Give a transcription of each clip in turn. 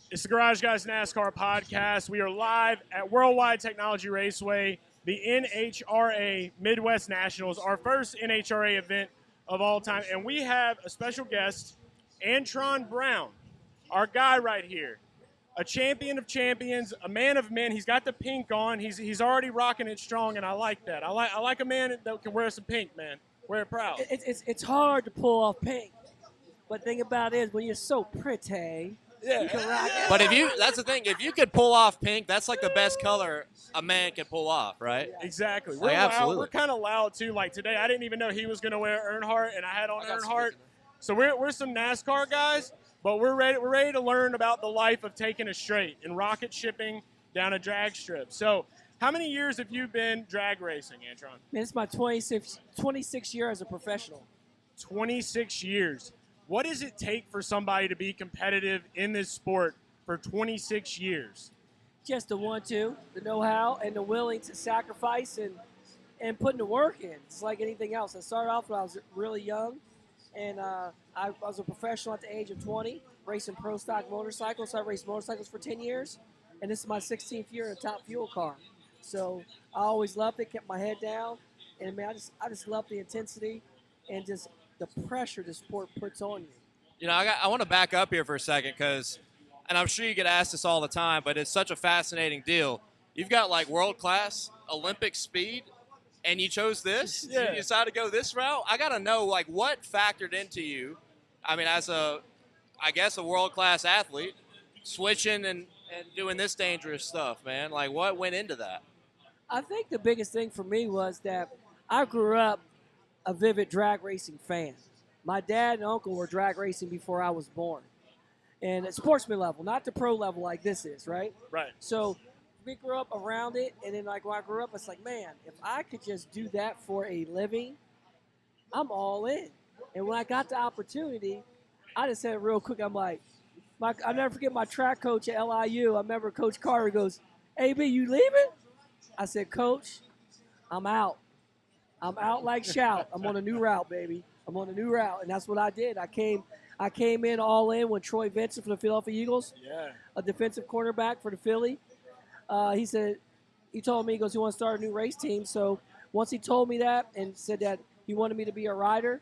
It's the Garage Guys NASCAR podcast. We are live at Worldwide Technology Raceway, the NHRA Midwest Nationals, our first NHRA event of all time. And we have a special guest, Antron Brown, our guy right here. A champion of champions, a man of men. He's got the pink on. He's already rocking it strong, and I like that. I like a man that can wear some pink, man. Wear it proud. It's hard to pull off pink, but the thing about it is when you're so pretty, you can rock it. But that's the thing. If you could pull off pink, that's like the best color a man can pull off, right? Exactly. Like, absolutely. We're kind of loud too. Like today, I didn't even know he was going to wear Earnhardt, and I had on Earnhardt. So we're some NASCAR guys, but we're ready to learn about the life of taking a straight and rocket shipping down a drag strip. So, how many years have you been drag racing, Antron? Man, it's my 26 year as a professional. 26 years. What does it take for somebody to be competitive in this sport for 26 years? Just the the know-how, and the willing to sacrifice and putting the work in. It's like anything else. I started off when I was really young, and I was a professional at the age of 20, racing pro stock motorcycles. So I raced motorcycles for 10 years, and this is my 16th year in a Top Fuel car. So I always loved it, kept my head down, and man, I just love the intensity and just the pressure the sport puts on you. You know, I want to back up here for a second because, and I'm sure you get asked this all the time, but it's such a fascinating deal. You've got like world-class Olympic speed, and you chose this? Yeah. You decided to go this route? I got to know, like, what factored into you, I mean, as a world-class athlete, switching and doing this dangerous stuff, man? Like, what went into that? I think the biggest thing for me was that I grew up a vivid drag racing fan. My dad and uncle were drag racing before I was born. And at sportsman level, not the pro level like this is, right? Right. So we grew up around it, and then like when I grew up, it's like, man, if I could just do that for a living, I'm all in. And when I got the opportunity, I just said real quick, I'm like, I'll never forget my track coach at LIU. I remember Coach Carter goes, AB, you leaving? I said, Coach, I'm out. I'm out like shout. I'm on a new route, baby. I'm on a new route, and that's what I did. I came in all in when Troy Vincent for the Philadelphia Eagles, a defensive cornerback for the Philly. He told me, he goes, he wants to start a new race team. So once he told me that and said that he wanted me to be a rider,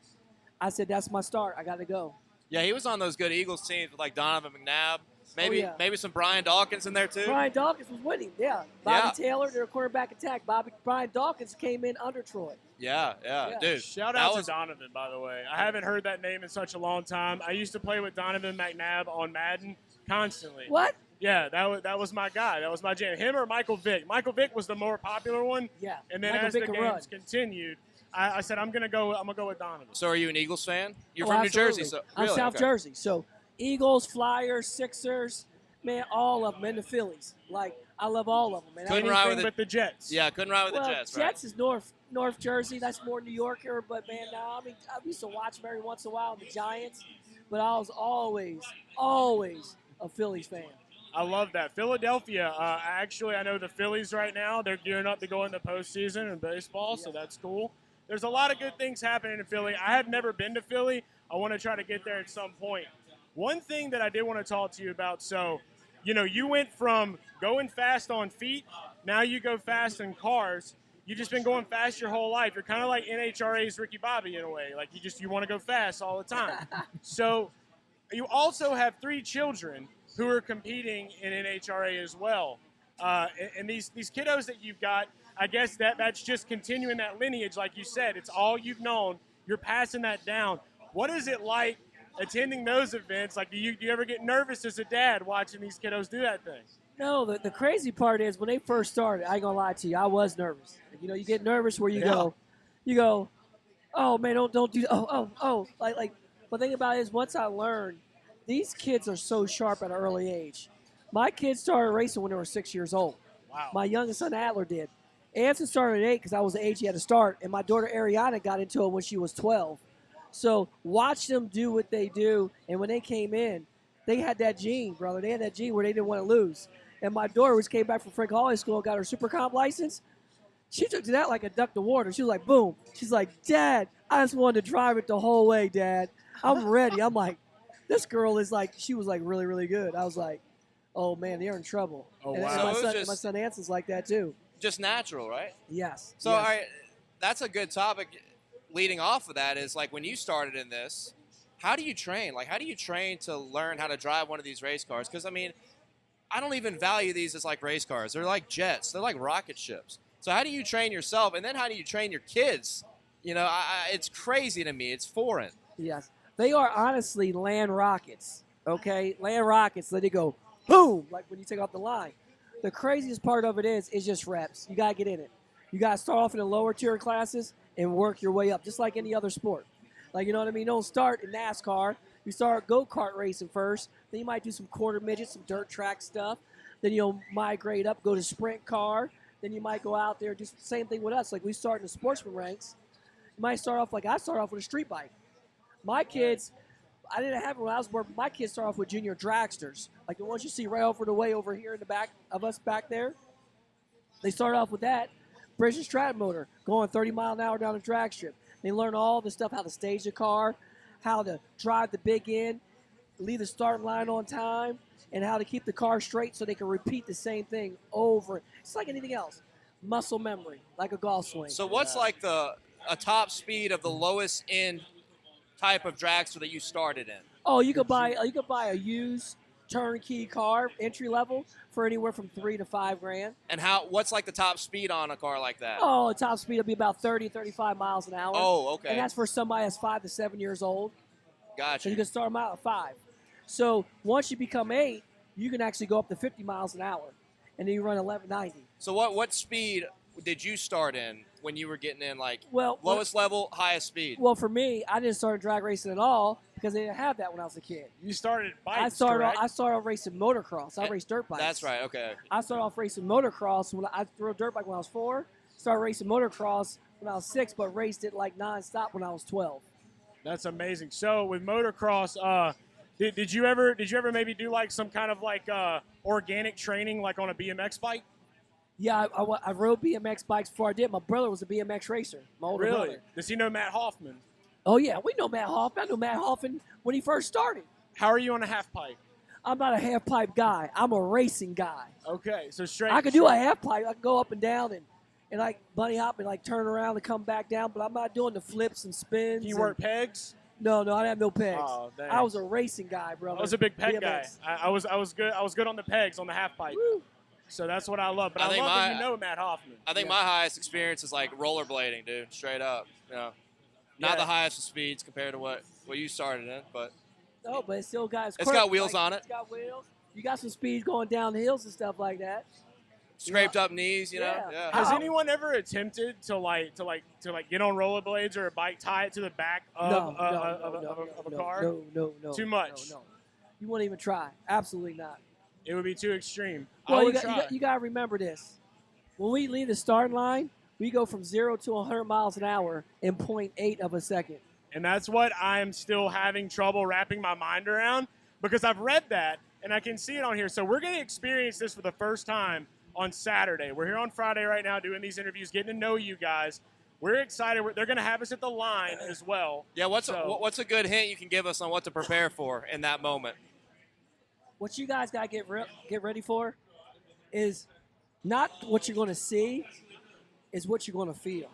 I said, that's my start. I got to go. Yeah, he was on those good Eagles teams with like Donovan McNabb. Maybe some Brian Dawkins in there too. Brian Dawkins was winning, yeah. Bobby Taylor, their quarterback attack. Brian Dawkins came in under Troy. Yeah, dude. Shout out to Donovan, by the way. I haven't heard that name in such a long time. I used to play with Donovan McNabb on Madden constantly. What? Yeah, that was my guy. That was my jam. Him or Michael Vick. Michael Vick was the more popular one. Yeah. And then Michael as Vick the games continued, I said I'm gonna go with Donovan. So are you an Eagles fan? You're from New Jersey, so I'm really? South Jersey. So Eagles, Flyers, Sixers, man, all of them, and the Phillies. Like, I love all of them. Man. Couldn't ride with the Jets. Yeah, couldn't ride with the Jets, right? Jets is North Jersey. That's more New Yorker. But, man, I used to watch them every once in a while, the Giants. But I was always a Phillies fan. I love that. Philadelphia, I know the Phillies right now. They're gearing up to go in the postseason in baseball, so that's cool. There's a lot of good things happening in Philly. I have never been to Philly. I want to try to get there at some point. One thing that I did want to talk to you about, so, you went from going fast on feet, now you go fast in cars. You've just been going fast your whole life. You're kind of like NHRA's Ricky Bobby in a way. Like, you want to go fast all the time. So you also have 3 children who are competing in NHRA as well. And these kiddos that you've got, I guess that's just continuing that lineage. Like you said, it's all you've known. You're passing that down. What is it like attending those events? Like, do you ever get nervous as a dad watching these kiddos do that thing? No, the crazy part is when they first started, I ain't gonna lie to you, I was nervous. You get nervous where you go, oh man, don't do, like. The thing about it is, once I learned, these kids are so sharp at an early age. My kids started racing when they were 6 years old. Wow. My youngest son Adler did. Anson started at 8 because I was the age he had to start, and my daughter Ariana got into it when she was 12. So watch them do what they do, and when they came in, they had that gene, brother. They had that gene where they didn't want to lose. And my daughter, which came back from Frank Hall High School and got her super comp license, she took to that like a duck to water. She was like, boom. She's like, Dad, I just wanted to drive it the whole way, Dad. I'm ready. I'm like, this girl is like, she was like really, really good. I was like, oh man, they're in trouble. Oh, And wow. So it was my son Anson's like that too. Just natural, right? Yes. So, yes. all right, that's a good topic. Leading off of that is like when you started in this, how do you train? Like, how do you train to learn how to drive one of these race cars? Because I mean, I don't even value these as like race cars. They're like jets. They're like rocket ships. So how do you train yourself, and then how do you train your kids? You know, it's crazy to me. It's foreign. Yes. They are honestly land rockets. Okay, land rockets. Let it go, boom, like when you take off the line. The craziest part of it is just reps. You gotta get in it. You gotta start off in the lower tier classes and work your way up, just like any other sport. Like, you know what I mean? Don't start in NASCAR. You start go-kart racing first. Then you might do some quarter midget, some dirt track stuff. Then you'll migrate up, go to sprint car. Then you might go out there, do the same thing with us. Like we start in the sportsman ranks. You might start off like I started off with a street bike. My kids, I didn't have it when I was born. My kids start off with junior dragsters, like the ones you see right over the way over here in the back of us back there. They start off with that. British Strat motor, going 30 mile an hour down the drag strip. They learn all the stuff, how to stage the car, how to drive the big end, leave the starting line on time, and how to keep the car straight so they can repeat the same thing over. It's like anything else. Muscle memory, like a golf swing. So what's like a top speed of the lowest end type of dragster that you started in? Oh, you could buy a used turnkey car, entry level, for anywhere from $3,000 to $5,000. And what's like the top speed on a car like that? Oh, the top speed will be about 30, 35 miles an hour. Oh, okay. And that's for somebody that's 5 to 7 years old. So Gotcha. you can start them out at 5. So once you become 8, you can actually go up to 50 miles an hour, and then you run 1190. So what speed did you start in when you were getting in, like Well, lowest level, highest speed? Well, for me, I didn't start drag racing at all because they didn't have that when I was a kid. You started bikes, I started correct? off racing motocross. I raced dirt bikes. That's right. Okay. I started off racing motocross when I threw a dirt bike when I was 4. Started racing motocross when I was 6, but raced it like nonstop when I was 12. That's amazing. So with motocross, did you ever maybe do like some kind of like organic training like on a BMX bike? Yeah, I rode BMX bikes before I did. My brother was a BMX racer. My older Really? brother. Does he know Matt Hoffman? Oh yeah, we know Matt Hoffman. I knew Matt Hoffman when he first started. How are you on a half pipe? I'm not a half pipe guy. I'm a racing guy. Okay, so straight. I could do a half pipe. I can go up and down and like bunny hop and like turn around and come back down, but I'm not doing the flips and spins. Can you work pegs? No, I didn't have no pegs. Oh, dang. I was a racing guy, brother. I was a big peg BMX. guy. I was good. I was good on the pegs on the half pipe. Woo. So that's what I love. But I I think love that you know Matt Hoffman. I think my highest experience is like rollerblading, dude. Straight up. You know, not Yeah. the highest of speeds compared to what you started in, but No, but it still got. It's got wheels on it. It's got wheels. You got some speed going down the hills and stuff like that. scraped up knees. You know. Yeah. Yeah. Has anyone ever attempted to get on rollerblades or a bike, tie it to the back of a car? No. Too much. No. You won't even try. Absolutely not. It would be too extreme. Well, I would you try. got to remember this. When we leave the starting line, we go from 0 to 100 miles an hour in 0.8 of a second. And that's what I'm still having trouble wrapping my mind around because I've read that and I can see it on here. So we're going to experience this for the first time on Saturday. We're here on Friday right now doing these interviews, getting to know you guys. We're excited. They're going to have us at the line as well. Yeah. What's a good hint you can give us on what to prepare for in that moment? What you guys got to get ready for is not what you're going to see, is what you're going to feel.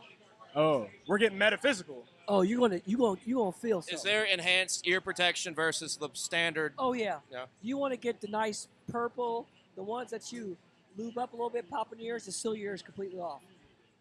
Oh, we're getting metaphysical. Oh, you're gonna feel something. Is there enhanced ear protection versus the standard? Oh yeah. Yeah. You want to get the nice purple, the ones that you lube up a little bit, pop in your ears to seal your ears completely off.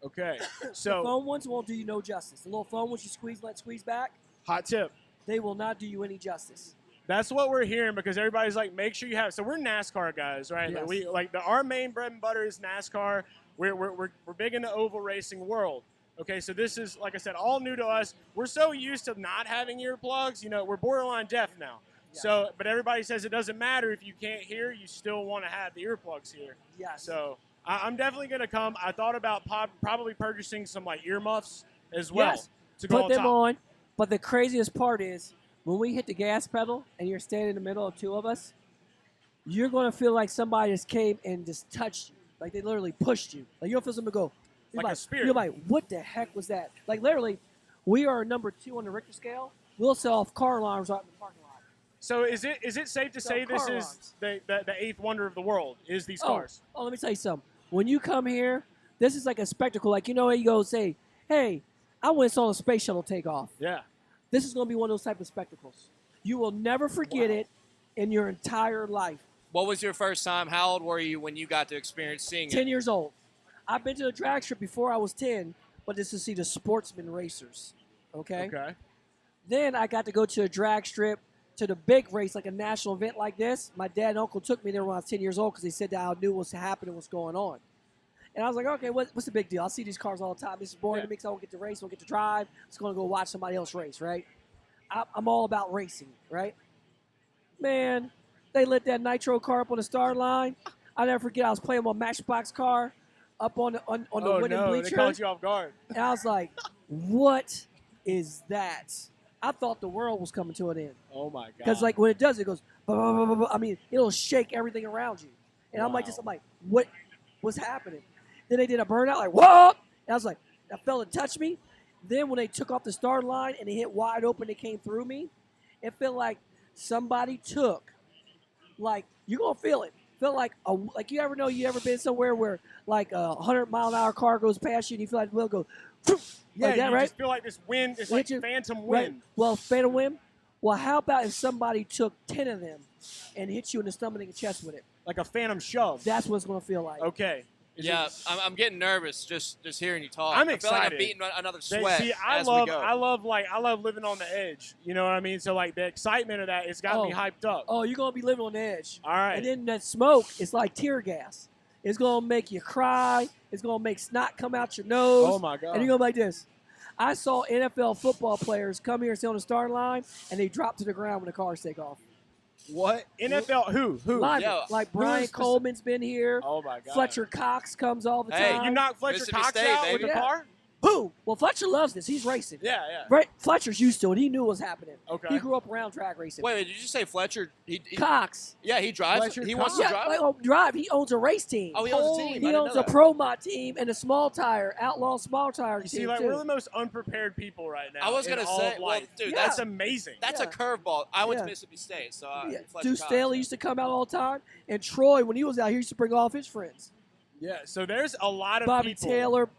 Okay. The So, foam ones won't do you no justice. The little foam ones you let squeeze back, hot tip. they will not do you any justice. That's what we're hearing because everybody's like, make sure you have. So we're NASCAR guys, right? Yes. Our main bread and butter is NASCAR. We're big in the oval racing world. Okay, so this is, like I said, all new to us. We're so used to not having earplugs. You know, we're borderline deaf now. Yeah. So, but everybody says it doesn't matter if you can't hear. You still want to have the earplugs here. Yes. So I'm definitely going to come. I thought about probably purchasing some like earmuffs as well Yes. to go Put on them top. on. But the craziest part is when we hit the gas pedal and you're standing in the middle of two of us, you're going to feel like somebody just came and just touched you. Like they literally pushed you. Like you don't feel something go. Like a spirit. You're like, what the heck was that? Like literally, we are number 2 on the Richter scale. We'll sell off car alarms out in the parking lot. So is it safe to say this car is alarms. the eighth wonder of the world? Is these cars? Oh, let me tell you something. When you come here, this is like a spectacle. Like, you know, you go say, hey, I went and saw a space shuttle take off. Yeah. This is going to be one of those type of spectacles. You will never forget it in your entire life. What was your first time? How old were you when you got to experience seeing 10 it? years old. I've been to the drag strip before I was 10, but this is to see the sportsman racers. Okay? Okay. Then I got to go to a drag strip to the big race, like a national event like this. My dad and uncle took me there when I was 10 years old because they said that I knew what's happening, what's going on. And I was like, okay, what's the big deal? I see these cars all the time. This is boring to me because I won't get to race, I won't get to drive. I'm just going to go watch somebody else race, right? I'm all about racing, right? Man, they lit that nitro car up on the start line. I'll never forget, I was playing my Matchbox car up on the winning bleacher. They caught you off guard. And I was like, what is that? I thought the world was coming to an end. Oh, my God. Because, like, when it does, it goes, blah, blah, blah, blah, blah. I mean, it'll shake everything around you. And I'm like, what's happening? Then they did a burnout, like, whoa! And I was like, that fella touched me. Then when they took off the start line and they hit wide open, they came through me, it felt like somebody took, like, you're going to feel it. Felt like, you ever been somewhere where, like, a 100-mile-an-hour car goes past you and you feel like the wheel go, yeah, like that, you right? just feel like this wind, it's like phantom wind. Right. Well, phantom wind. Well, how about if somebody took 10 of them and hit you in the stomach and chest with it? Like a phantom shove. That's what it's going to feel like. Okay. I'm getting nervous just hearing you talk. I'm I feel like I'm excited. beating another sweat See, as we go. I love living on the edge. You know what I mean? So like the excitement of that, it's got me hyped up. Oh, you're going to be living on the edge. All right. And then that smoke, it's like tear gas. It's going to make you cry. It's going to make snot come out your nose. Oh, my God. And you're going to be like this. I saw NFL football players come here and stay on the start line, and they drop to the ground when the cars take off. What? NFL? Who? Linemen. Yeah. Like Brian Coleman's been here. Oh, my God. Fletcher Cox comes all the Hey, time. You knock Fletcher Mississippi Cox State, out baby. with the car? Boom. Well, Fletcher loves this. He's racing. Yeah. Right? Fletcher's used to it. He knew what was happening. Okay. He grew up around track racing. Wait, did you say Fletcher? Cox. Yeah, he drives. Fletcher He Cox? wants to drive. Drive. He owns a race team. Oh, he owns a team. I He didn't owns know a that. Pro Mod team and a small tire, outlaw small tire You team see, like too. we're the most unprepared people right now. I was in gonna all say, of well, life. dude, that's amazing. That's a Yeah. curveball. I went Yeah. to Mississippi State, so Fletcher Deuce Cox. Staley used to come out all the time, and Troy, when he was out here, used to bring all of his friends. Yeah. So there's a lot of Bobby people. Taylor,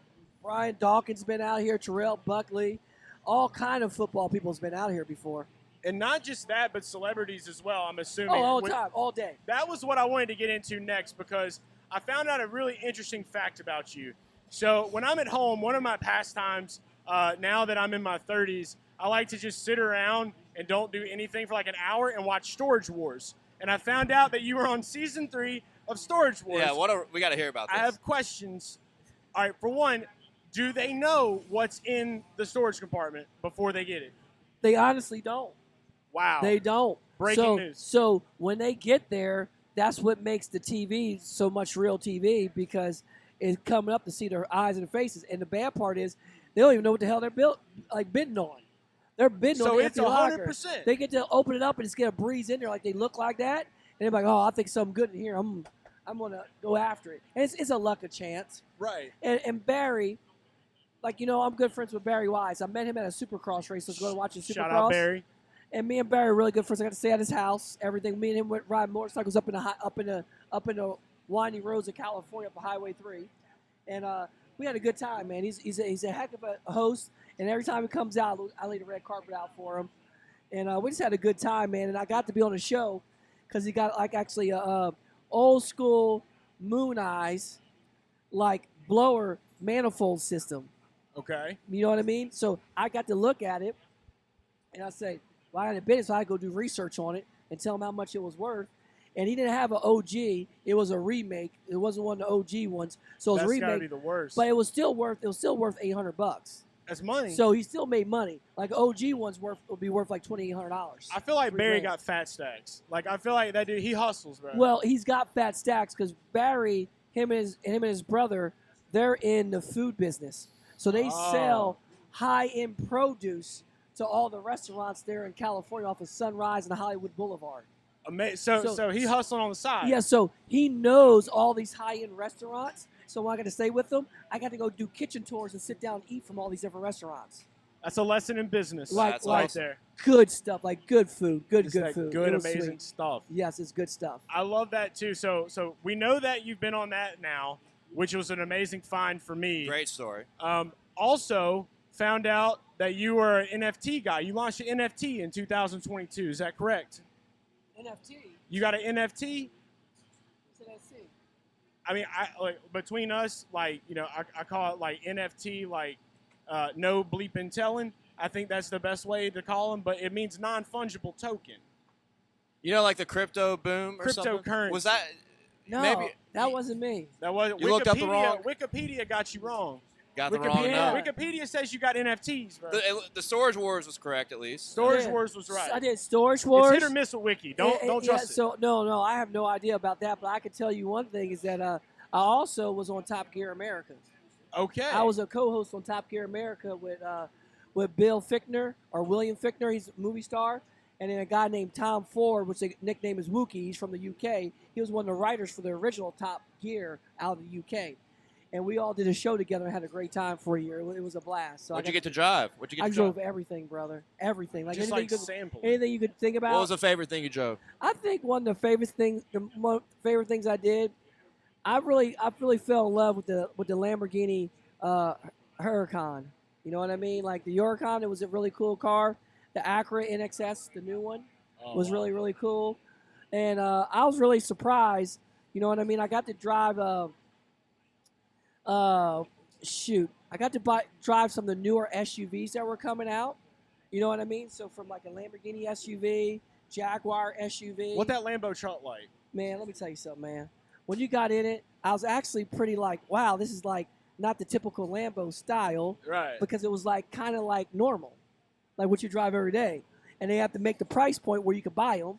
Brian Dawkins been out here, Terrell Buckley, all kind of football people's been out here before. And not just that, but celebrities as well, I'm assuming. Oh, all the time, all day. That was what I wanted to get into next because I found out a really interesting fact about you. So when I'm at home, one of my pastimes, now that I'm in my 30s, I like to just sit around and don't do anything for like an hour and watch Storage Wars. And I found out that you were on season 3 of Storage Wars. Yeah, we got to hear about this. I have questions. All right, for one, do they know what's in the storage compartment before they get it? They honestly don't. Wow. They don't. Breaking news. So when they get there, that's what makes the TV so much real TV because it's coming up to see their eyes and their faces. And the bad part is they don't even know what the hell they're bidding on. They're bidding on So the it's empty locker. 100%. They get to open it up and just get a breeze in there like they look like that. And they're like, oh, I think something good in here. I'm going to go after it. And it's a luck of chance. Right. And Barry, like, you know, I'm good friends with Barry Wise. I met him at a Supercross race. Let's go to watch a Supercross. Shout out Barry. And me and Barry are really good friends. I got to stay at his house. Everything. Me and him went riding motorcycles up in the winding roads of California, up Highway 3, and we had a good time, man. He's a heck of a host, and every time he comes out, I lay the red carpet out for him, and we just had a good time, man. And I got to be on the show because he got like actually a old school Moon Eyes like blower manifold system. Okay. You know what I mean? So I got to look at it, and I say, well, I had a bid, so I had to go do research on it and tell him how much it was worth. And he didn't have an OG; it was a remake. It wasn't one of the OG ones, so it was That's a remake. gotta be the worst. But it was still worth $800. That's money. So he still made money. Like OG ones would be worth like $2,800. I feel like Barry $3,000. got fat stacks. Like I feel like that dude, he hustles, bro. Well, he's got fat stacks because Barry, him and his brother, they're in the food business. So they sell high-end produce to all the restaurants there in California off of Sunrise and Hollywood Boulevard. So he hustling on the side. Yeah, so he knows all these high-end restaurants. So when I got to stay with him, I got to go do kitchen tours and sit down and eat from all these different restaurants. That's a lesson in business. Like- That's like- right there. Good stuff, like good food, good It's that food. good, It was amazing sweet. stuff. Yes, it's good stuff. I love that too. So we know that you've been on that now, which was an amazing find for me. Great story. Also found out that you were an NFT guy. You launched an NFT in 2022. Is that correct? NFT. You got an NFT? What's an NFT? I mean, between us, I call it like NFT, no bleeping telling. I think that's the best way to call them, but it means non-fungible token. You know, like the crypto boom or something? Cryptocurrency. Was that? No, Maybe that wasn't me. That wasn't. You looked up the wrong- Wikipedia got you wrong. Got the wrong Yeah. number. Wikipedia says you got NFTs, bro. The Storage Wars was correct, at least. Storage Yeah. Wars was right. I did Storage Wars. It's hit or miss with Wiki. Don't trust it. So no, I have no idea about that. But I can tell you one thing is that I also was on Top Gear America. Okay. I was a co-host on Top Gear America with Bill Fichtner or William Fichtner. He's a movie star, and then a guy named Tom Ford, which the nickname is Wookie. He's from the UK. He was one of the writers for the original Top Gear out of the UK, and we all did a show together and had a great time for a year. It was a blast. So What'd you get to drive? I drove everything, brother. Everything. Like Just anything, like you could, samples. anything you could think about. What was the favorite thing you drove? I think one of the favorite things I did, I really fell in love with the Lamborghini Huracan. You know what I mean? Like the Huracan, it was a really cool car. The Acura NXS, the new one, was really, really cool. And I was really surprised. You know what I mean? I got to drive. I got to drive some of the newer SUVs that were coming out. You know what I mean? So from like a Lamborghini SUV, Jaguar SUV. What that Lambo truck like? Man, let me tell you something, man. When you got in it, I was actually pretty like, wow, this is like not the typical Lambo style. Right. Because it was like kind of like normal, like what you drive every day. And they have to make the price point where you could buy them.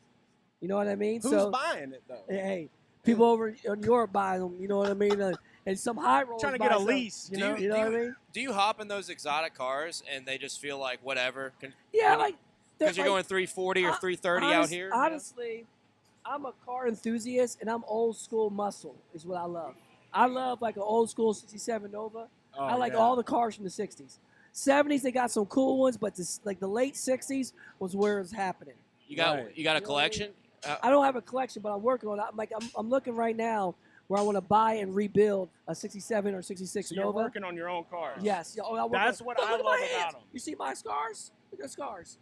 You know what I mean? Who's buying it though? Hey, people over in Europe buy them. You know what I mean? And some high rollers Trying to buy get a some. lease. You know. You know what I mean? Do you hop in those exotic cars and they just feel like whatever? Yeah, like Because you're going 340 or 330 out here? Honestly, I'm a car enthusiast, and I'm old school muscle is what I love. I love like an old school 67 Nova. Oh, I like yeah. all the cars from the 60s. 70s, they got some cool ones, but like the late 60s was where it's happening. You got Right. you got a collection? I don't have a collection, but I'm working on it. I'm looking right now where I want to buy and rebuild a 67 or 66 So you're Nova. working on your own cars. Yes. Oh, I work That's on, what look, I look at love my hands. about 'em. You see my scars? Look at the scars.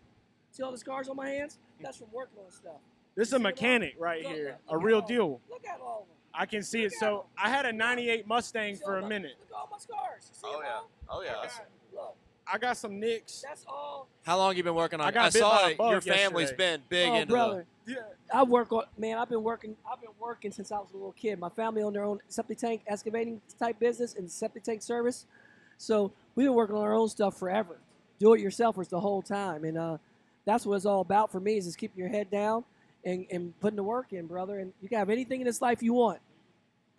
See all the scars on my hands? That's from working on stuff. This is You a see them all? mechanic right Look, here. look, A look real at all of them. deal. Look at all of them. I can see Look it. at So 'em. I had a 98 Mustang See for all a minute. Look at all my scars. You see Oh, them yeah. all? Oh, yeah. Look, look, I got some nicks. that's all. How long you been working on I it? got I bit saw by a it. bug Your family's yesterday. been big Oh, into brother. Yeah. I work on, man, I've been working since I was a little kid. My family owned their own septic tank excavating type business and septic tank service. So we've been working on our own stuff forever. Do it yourselfers the whole time. And that's what it's all about for me is just keeping your head down and putting the work in, brother. And you can have anything in this life you want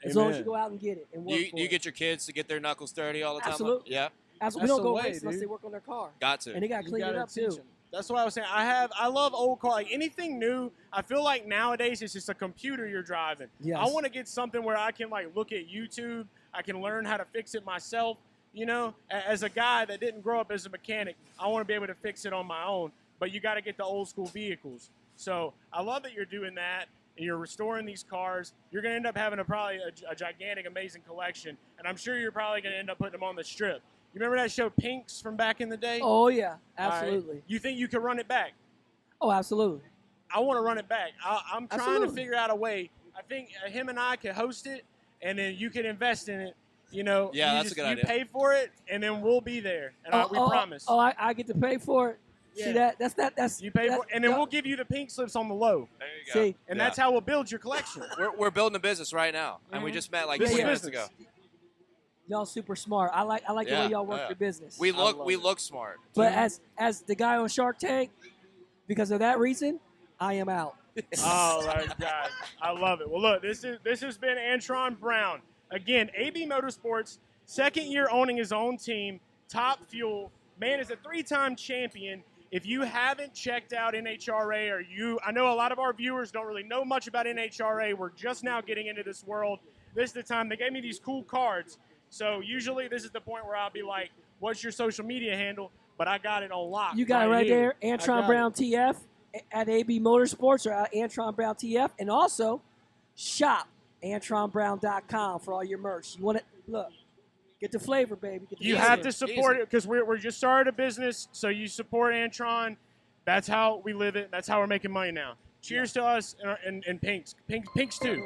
as long as you Amen. go out and get it and work Do for you it. get your kids to get their knuckles dirty all the time? Absolutely. Yeah, Absolutely. We That's don't the go way, race unless dude. they work on their car. got to. And they got to You clean it gotta up, teach too. 'em. That's what I was saying. I love old cars. Like anything new, I feel like nowadays it's just a computer you're driving. Yes. I want to get something where I can like look at YouTube. I can learn how to fix it myself. You know, as a guy that didn't grow up as a mechanic, I want to be able to fix it on my own. But you got to get the old school vehicles. So I love that you're doing that. And you're restoring these cars. You're going to end up having probably a gigantic, amazing collection. And I'm sure you're probably going to end up putting them on the strip. You remember that show Pinks from back in the day? Oh, yeah. All right. Absolutely. You think you can run it back? Oh, absolutely. I want to run it back. I'm trying to Absolutely. figure out a way. I think him and I could host it, and then you can invest in it. You know, Yeah, you that's a good you idea. pay for it, and then we'll be there, and we promise. Oh, I get to pay for it. Yeah. See that? That's You pay that- for it, and then yeah. we'll give you the pink slips on the low, There you go. See, and Yeah. that's how we'll build your collection. We're building a business right now, and we just met like This 20 is minutes business. ago. y'all super smart. I like the Yeah, way y'all work yeah. your business. We love look it. smart. but as the guy on Shark Tank, because of that reason, I am out. Oh my God, I love it. Well, look, this has been Antron Brown again. AB Motorsports, second year owning his own team, Top Fuel. Man is a 3-time champion. If you haven't checked out NHRA, I know a lot of our viewers don't really know much about NHRA. We're just now getting into this world. This is the time they gave me these cool cards. So usually this is the point where I'll be like, "What's your social media handle?" but I got it on lock. You got it right here. there, Antron Brown TF at AB Motorsports or at Antron Brown TF, and also shop AntronBrown.com for all your merch. You want to look, get the flavor, baby. Get the You flavor. have to support it because we're just started a business, so you support Antron. That's how we live it. That's how we're making money now. Cheers to us and Pinks. Pinks too.